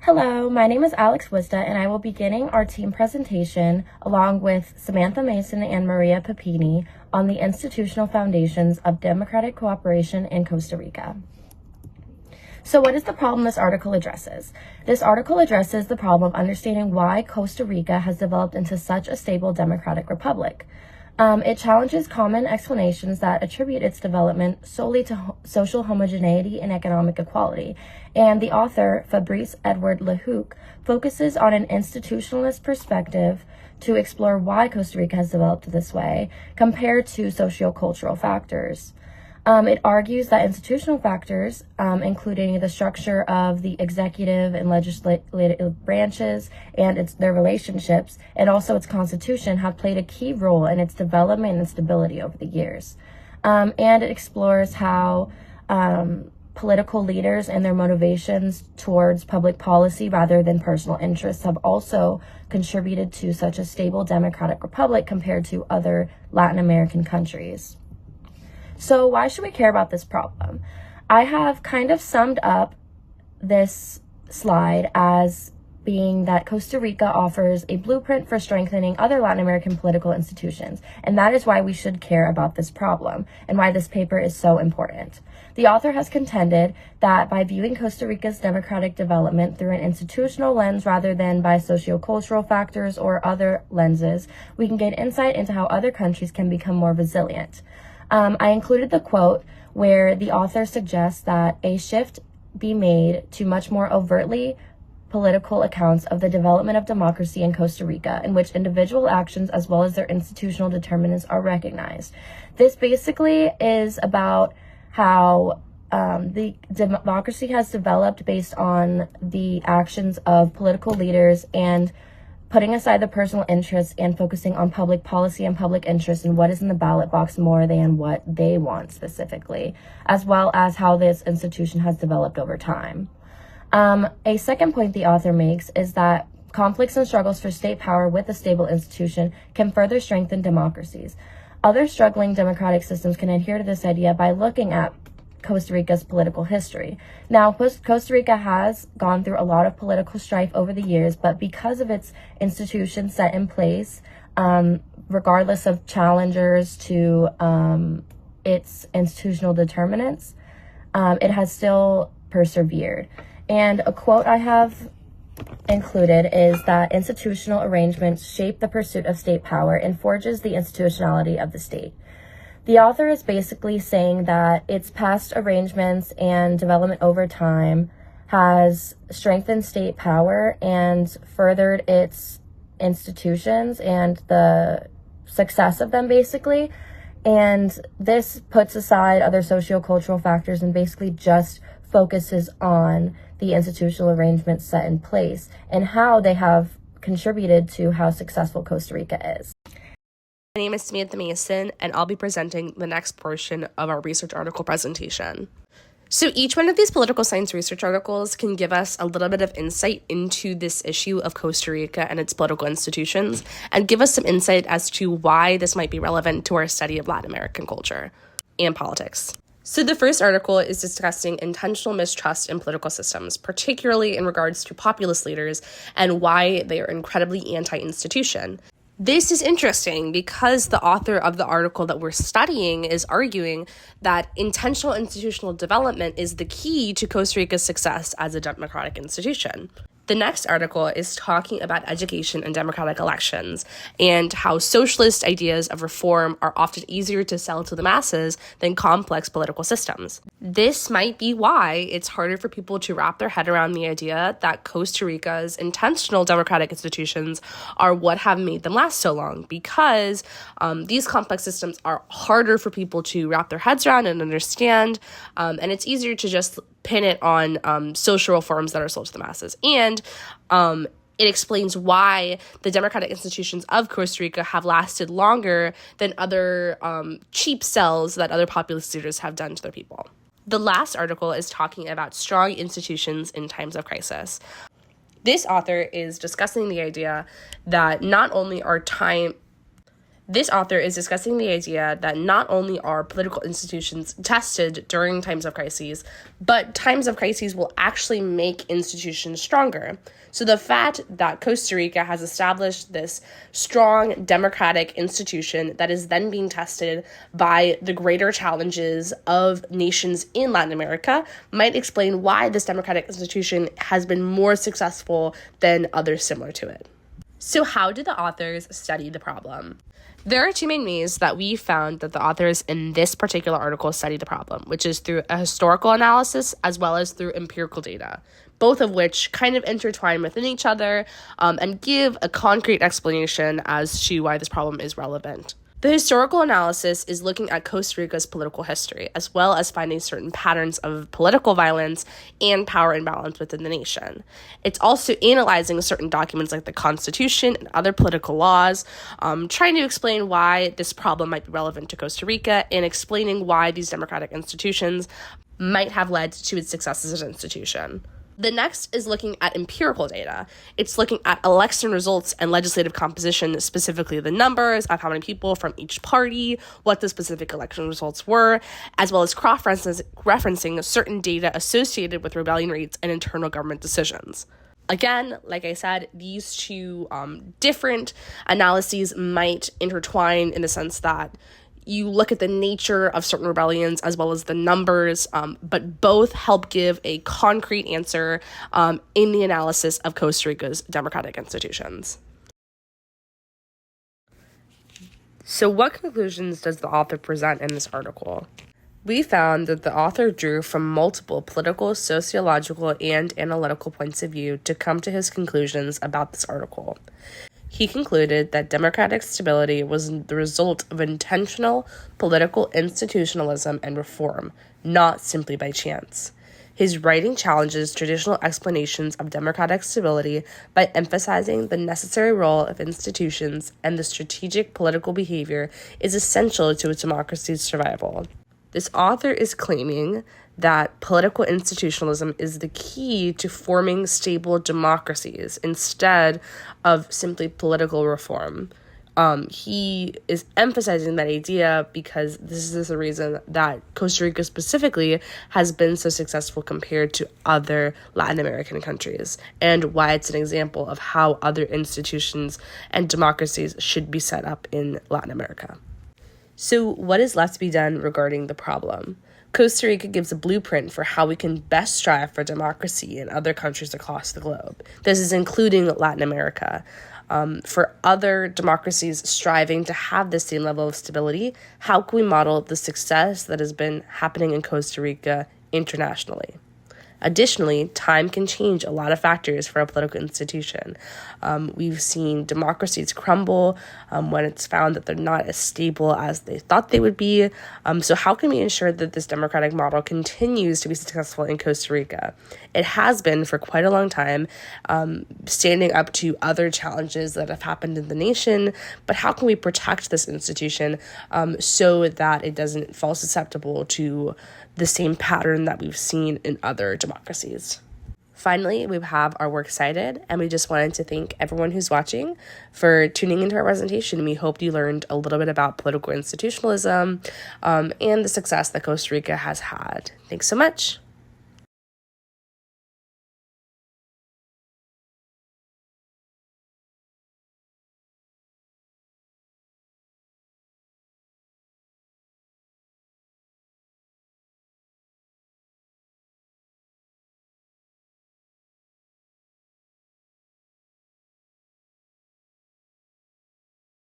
Hello, my name is Alex Wisda, and I will be beginning our team presentation along with Samantha Mason and Maria Papini on the institutional foundations of democratic cooperation in Costa Rica. So what is the problem this article addresses? This article addresses the problem of understanding why Costa Rica has developed into such a stable democratic republic. It challenges common explanations that attribute its development solely to social homogeneity and economic equality. And the author, Fabrice Edward Lehoucq, focuses on an institutionalist perspective to explore why Costa Rica has developed this way compared to sociocultural factors. It argues that institutional factors, including the structure of the executive and legislative branches and their relationships, and also its constitution, have played a key role in its development and stability over the years. And it explores how political leaders and their motivations towards public policy rather than personal interests have also contributed to such a stable democratic republic compared to other Latin American countries. So why should we care about this problem? I have kind of summed up this slide as being that Costa Rica offers a blueprint for strengthening other Latin American political institutions, and that is why we should care about this problem and why this paper is so important. The author has contended that by viewing Costa Rica's democratic development through an institutional lens rather than by sociocultural factors or other lenses, we can gain insight into how other countries can become more resilient. I included the quote where the author suggests that a shift be made to much more overtly political accounts of the development of democracy in Costa Rica, in which individual actions as well as their institutional determinants are recognized. This basically is about how the democracy has developed based on the actions of political leaders and putting aside the personal interests and focusing on public policy and public interest and what is in the ballot box more than what they want specifically, as well as how this institution has developed over time. A second point the author makes is that conflicts and struggles for state power with a stable institution can further strengthen democracies. Other struggling democratic systems can adhere to this idea by looking at Costa Rica's political history. Now, Costa Rica has gone through a lot of political strife over the years, but because of its institutions set in place, regardless of challengers to its institutional determinants, it has still persevered. And a quote I have included is that institutional arrangements shape the pursuit of state power and forges the institutionality of the state. The author is basically saying that its past arrangements and development over time has strengthened state power and furthered its institutions and the success of them, basically. And this puts aside other sociocultural factors and basically just focuses on the institutional arrangements set in place and how they have contributed to how successful Costa Rica is. My name is Samantha Mason, and I'll be presenting the next portion of our research article presentation. So each one of these political science research articles can give us a little bit of insight into this issue of Costa Rica and its political institutions, and give us some insight as to why this might be relevant to our study of Latin American culture and politics. So the first article is discussing intentional mistrust in political systems, particularly in regards to populist leaders and why they are incredibly anti-institution. This is interesting because the author of the article that we're studying is arguing that intentional institutional development is the key to Costa Rica's success as a democratic institution. The next article is talking about education and democratic elections and how socialist ideas of reform are often easier to sell to the masses than complex political systems. This might be why it's harder for people to wrap their head around the idea that Costa Rica's intentional democratic institutions are what have made them last so long, because these complex systems are harder for people to wrap their heads around and understand, and it's easier to just pin it on social reforms that are sold to the masses. And it explains why the democratic institutions of Costa Rica have lasted longer than other cheap sells that other populist leaders have done to their people. The last article is talking about strong institutions in times of crisis. This author is discussing the idea that not only are This author is discussing the idea that not only are political institutions tested during times of crises, but times of crises will actually make institutions stronger. So the fact that Costa Rica has established this strong democratic institution that is then being tested by the greater challenges of nations in Latin America might explain why this democratic institution has been more successful than others similar to it. So how did the authors study the problem? There are two main ways that we found that the authors in this particular article study the problem, which is through a historical analysis as well as through empirical data, both of which kind of intertwine within each other and give a concrete explanation as to why this problem is relevant. The historical analysis is looking at Costa Rica's political history, as well as finding certain patterns of political violence and power imbalance within the nation. It's also analyzing certain documents like the Constitution and other political laws, trying to explain why this problem might be relevant to Costa Rica, and explaining why these democratic institutions might have led to its success as an institution. The next is looking at empirical data. It's looking at election results and legislative composition, specifically the numbers of how many people from each party, what the specific election results were, as well as cross-referencing certain data associated with rebellion rates and internal government decisions. Again, like I said, these two different analyses might intertwine in the sense that you look at the nature of certain rebellions as well as the numbers, but both help give a concrete answer in the analysis of Costa Rica's democratic institutions. So what conclusions does the author present in this article? We found that the author drew from multiple political, sociological, and analytical points of view to come to his conclusions about this article. He concluded that democratic stability was the result of intentional political institutionalism and reform, not simply by chance. His writing challenges traditional explanations of democratic stability by emphasizing the necessary role of institutions and the strategic political behavior is essential to a democracy's survival. This author is claiming that political institutionalism is the key to forming stable democracies instead of simply political reform. He is emphasizing that idea because this is the reason that Costa Rica specifically has been so successful compared to other Latin American countries, and why it's an example of how other institutions and democracies should be set up in Latin America. So what is left to be done regarding the problem? Costa Rica gives a blueprint for how we can best strive for democracy in other countries across the globe. This is including Latin America. For other democracies striving to have the same level of stability, how can we model the success that has been happening in Costa Rica internationally? Additionally, time can change a lot of factors for a political institution. We've seen democracies crumble when it's found that they're not as stable as they thought they would be. So how can we ensure that this democratic model continues to be successful in Costa Rica? It has been for quite a long time, standing up to other challenges that have happened in the nation, but how can we protect this institution so that it doesn't fall susceptible to the same pattern that we've seen in other democracies? Finally, we have our works cited, and we just wanted to thank everyone who's watching for tuning into our presentation. We hope you learned a little bit about political institutionalism and the success that Costa Rica has had. Thanks so much.